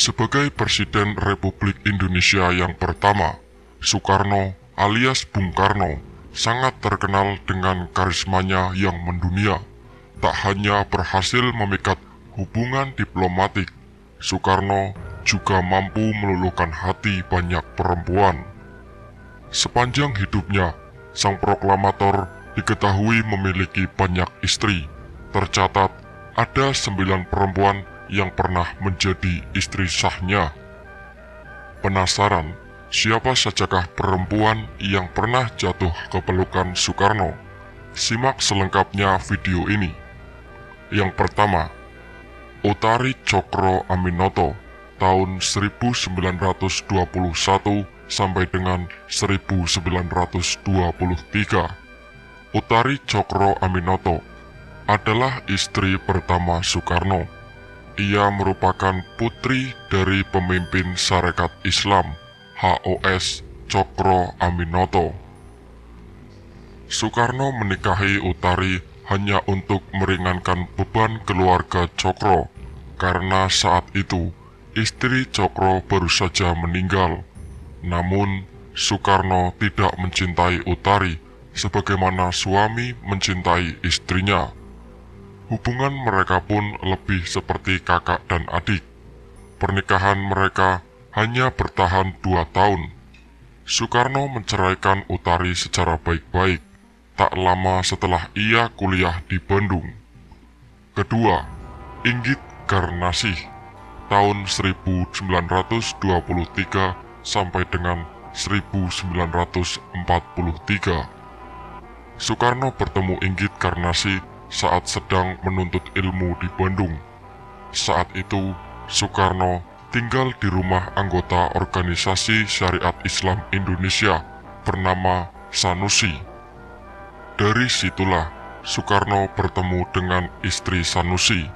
Sebagai Presiden Republik Indonesia yang pertama, Soekarno alias Bung Karno sangat terkenal dengan karismanya yang mendunia. Tak hanya berhasil memikat hubungan diplomatik, Soekarno juga mampu meluluhkan hati banyak perempuan. Sepanjang hidupnya, sang proklamator diketahui memiliki banyak istri. Tercatat ada 9 perempuan yang pernah menjadi istri sahnya. Penasaran, siapa sajakah perempuan yang pernah jatuh ke pelukan Soekarno? Simak selengkapnya video ini. Yang pertama, Utari Cokro Aminoto tahun 1921 sampai dengan 1923. Utari Cokro Aminoto adalah istri pertama Soekarno. Ia merupakan putri dari pemimpin Sarekat Islam HOS Cokro Aminoto. Soekarno menikahi Utari hanya untuk meringankan beban keluarga Cokro, karena saat itu istri Cokro baru saja meninggal. Namun, Soekarno tidak mencintai Utari sebagaimana suami mencintai istrinya. Hubungan mereka pun lebih seperti kakak dan adik. Pernikahan mereka hanya bertahan 2 tahun. Soekarno menceraikan Utari secara baik-baik, tak lama setelah ia kuliah di Bandung. Kedua, Inggit Garnasih tahun 1923 sampai dengan 1943. Soekarno bertemu Inggit Garnasih saat sedang menuntut ilmu di Bandung. Saat itu, Soekarno tinggal di rumah anggota organisasi Syariat Islam Indonesia bernama Sanusi. Dari situlah Soekarno bertemu dengan istri Sanusi,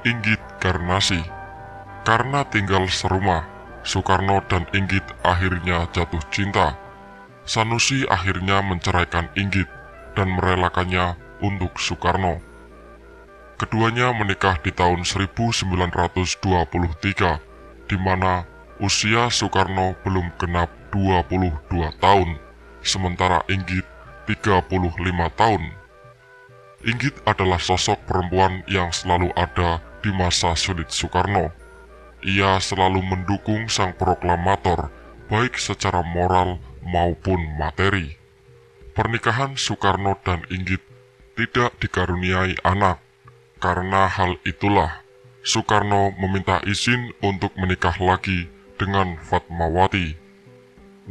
Inggit Garnasih. Karena tinggal serumah, Soekarno dan Inggit akhirnya jatuh cinta. Sanusi akhirnya menceraikan Inggit dan merelakannya untuk Soekarno. Keduanya menikah di tahun 1923, di mana usia Soekarno belum genap 22 tahun, sementara Inggit 35 tahun. Inggit adalah sosok perempuan yang selalu ada di masa sulit Soekarno. Ia selalu mendukung sang proklamator, baik secara moral maupun materi. Pernikahan Soekarno dan Inggit tidak dikaruniai anak. Karena hal itulah, Soekarno meminta izin untuk menikah lagi dengan Fatmawati.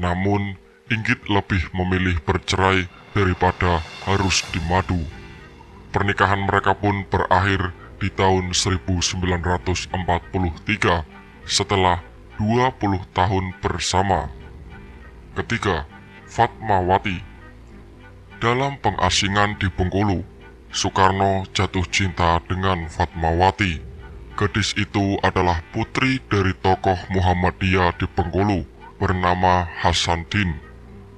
Namun, Inggit lebih memilih bercerai daripada harus dimadu. Pernikahan mereka pun berakhir di tahun 1943 setelah 20 tahun bersama. Ketiga, Fatmawati. Dalam pengasingan di Bengkulu, Soekarno jatuh cinta dengan Fatmawati. Gadis itu adalah putri dari tokoh Muhammadiyah di Bengkulu bernama Hasanuddin.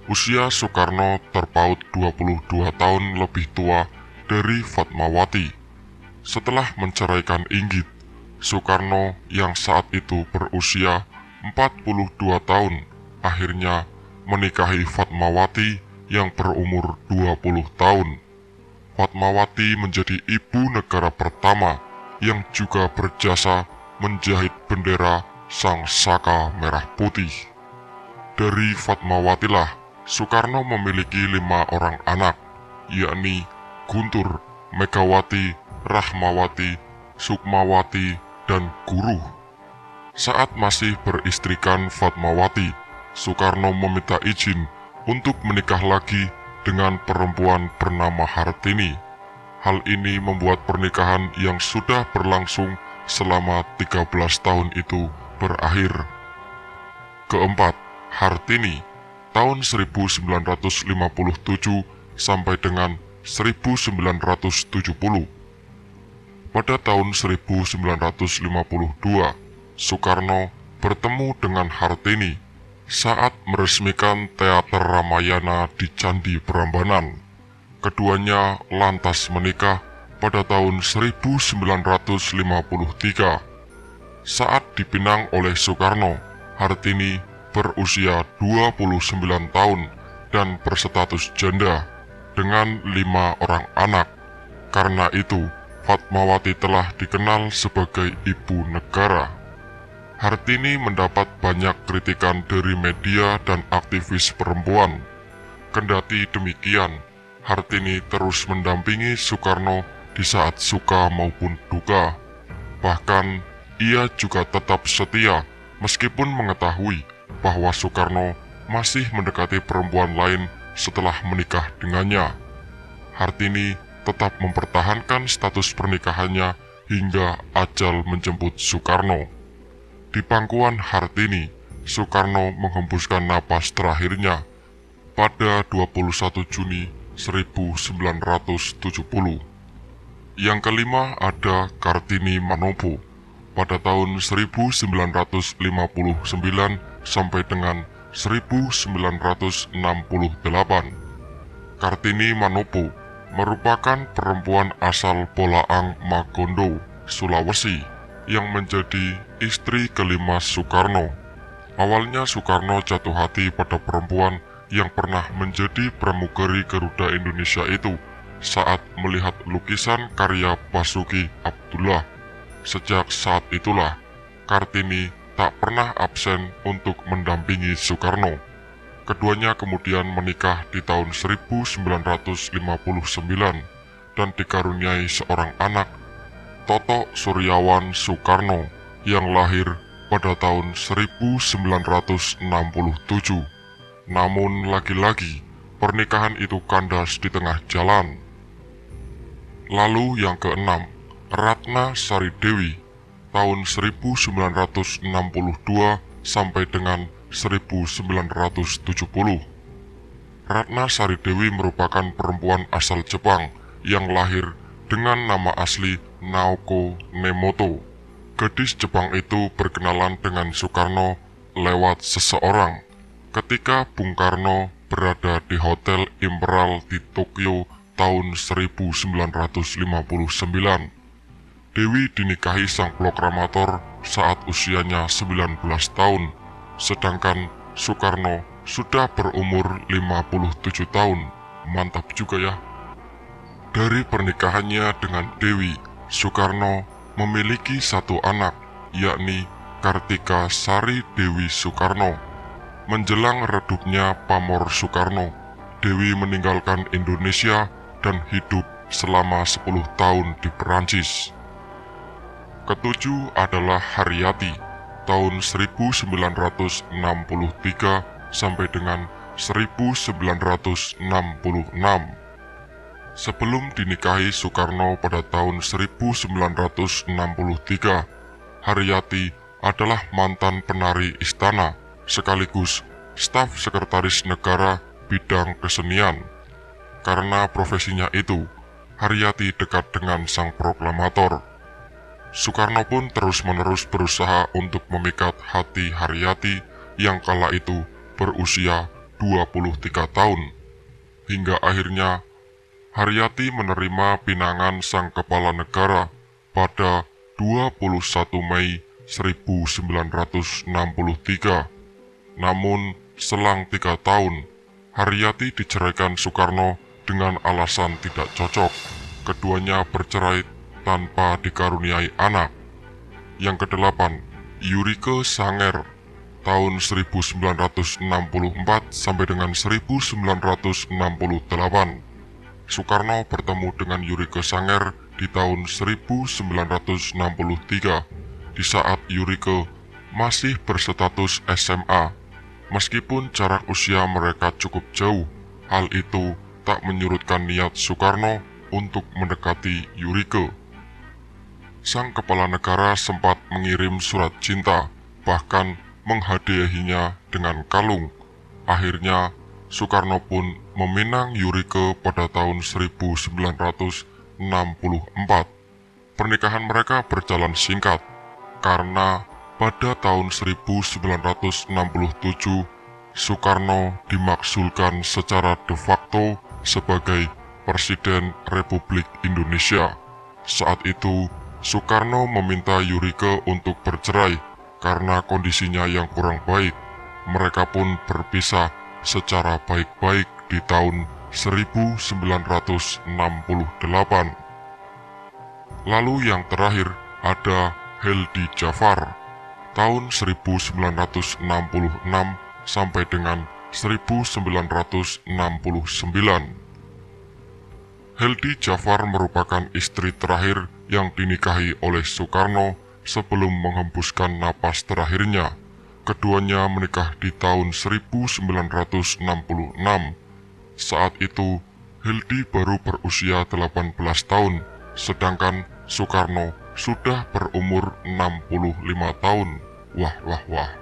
Usia Soekarno terpaut 22 tahun lebih tua dari Fatmawati. Setelah menceraikan Inggit, Soekarno yang saat itu berusia 42 tahun akhirnya menikahi Fatmawati yang berumur 20 tahun. Fatmawati menjadi ibu negara pertama yang juga berjasa menjahit bendera Sang Saka Merah Putih. Dari Fatmawatilah Soekarno memiliki 5 orang anak, yakni Guntur, Megawati, Rahmawati, Sukmawati, dan Guruh. Saat masih beristrikan Fatmawati, Soekarno meminta izin untuk menikah lagi dengan perempuan bernama Hartini. Hal ini membuat pernikahan yang sudah berlangsung selama 13 tahun itu berakhir. Keempat, Hartini tahun 1957 sampai dengan 1970. Pada tahun 1952, Soekarno bertemu dengan Hartini saat meresmikan Teater Ramayana di Candi Prambanan. Keduanya lantas menikah pada tahun 1953. Saat dipinang oleh Soekarno, Hartini berusia 29 tahun dan berstatus janda dengan 5 orang anak. Karena itu, Fatmawati telah dikenal sebagai ibu negara. Hartini mendapat banyak kritikan dari media dan aktivis perempuan. Kendati demikian, Hartini terus mendampingi Soekarno di saat suka maupun duka. Bahkan, ia juga tetap setia meskipun mengetahui bahwa Soekarno masih mendekati perempuan lain setelah menikah dengannya. Hartini tetap mempertahankan status pernikahannya hingga ajal menjemput Soekarno. Di pangkuan Hartini, Soekarno menghembuskan napas terakhirnya pada 21 Juni 1970. Yang kelima ada Kartini Manopo pada tahun 1959 sampai dengan 1968. Kartini Manopo merupakan perempuan asal Bolaang Magondo, Sulawesi, yang menjadi istri kelima Soekarno. Awalnya Soekarno jatuh hati pada perempuan yang pernah menjadi pramugari Garuda Indonesia itu saat melihat lukisan karya Basuki Abdullah. Sejak saat itulah, Kartini tak pernah absen untuk mendampingi Soekarno. Keduanya kemudian menikah di tahun 1959 dan dikaruniai seorang anak, Toto Suryawan Soekarno, yang lahir pada tahun 1967. Namun lagi-lagi, pernikahan itu kandas di tengah jalan. Lalu yang keenam, Ratna Sari Dewi, tahun 1962 sampai dengan 1970. Ratna Sari Dewi merupakan perempuan asal Jepang yang lahir dengan nama asli Naoko Nemoto. Gadis Jepang itu berkenalan dengan Soekarno lewat seseorang ketika Bung Karno berada di Hotel Imperial di Tokyo tahun 1959. Dewi dinikahi sang proklamator saat usianya 19 tahun, sedangkan Soekarno sudah berumur 57 tahun. Mantap juga ya. Dari pernikahannya dengan Dewi, Soekarno memiliki satu anak, yakni Kartika Sari Dewi Soekarno. Menjelang redupnya pamor Soekarno, Dewi meninggalkan Indonesia dan hidup selama 10 tahun di Perancis. Ketujuh adalah Haryati, tahun 1963 sampai dengan 1966. Sebelum dinikahi Soekarno pada tahun 1963, Haryati adalah mantan penari istana sekaligus staf sekretaris negara bidang kesenian. Karena profesinya itu, Haryati dekat dengan sang proklamator. Soekarno pun terus-menerus berusaha untuk memikat hati Haryati yang kala itu berusia 23 tahun. Hingga akhirnya Haryati menerima pinangan sang kepala negara pada 21 Mei 1963. Namun, selang 3 tahun, Haryati diceraikan Soekarno dengan alasan tidak cocok. Keduanya bercerai tanpa dikaruniai anak. Yang kedelapan, Yurike Sanger, tahun 1964 sampai dengan 1968. Soekarno bertemu dengan Yurike Sanger di tahun 1963, di saat Yurike masih berstatus SMA. Meskipun jarak usia mereka cukup jauh, hal itu tak menyurutkan niat Soekarno untuk mendekati Yurike. Sang kepala negara sempat mengirim surat cinta, bahkan menghadiahinya dengan kalung. Akhirnya, Soekarno pun meminang Yurike pada tahun 1964. Pernikahan mereka berjalan singkat, karena pada tahun 1967, Soekarno dimakzulkan secara de facto sebagai Presiden Republik Indonesia. Saat itu, Soekarno meminta Yurike untuk bercerai karena kondisinya yang kurang baik. Mereka pun berpisah secara baik-baik di tahun 1968. Lalu yang terakhir ada Heldi Jafar tahun 1966 sampai dengan 1969. Heldi Jafar merupakan istri terakhir yang dinikahi oleh Soekarno sebelum menghembuskan napas terakhirnya. Keduanya menikah di tahun 1966. Saat itu, Heldi baru berusia 18 tahun, sedangkan Soekarno sudah berumur 65 tahun. Wah, wah, wah.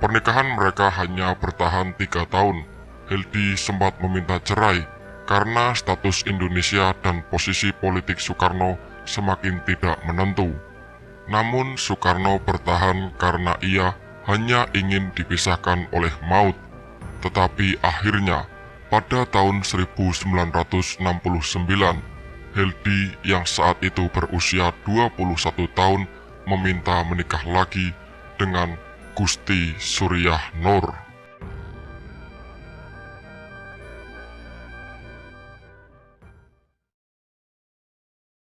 Pernikahan mereka hanya bertahan 3 tahun. Heldi sempat meminta cerai karena status Indonesia dan posisi politik Soekarno semakin tidak menentu. Namun Soekarno bertahan karena ia hanya ingin dipisahkan oleh maut. Tetapi akhirnya, pada tahun 1969, Heldi yang saat itu berusia 21 tahun meminta menikah lagi dengan Gusti Suryah Nur.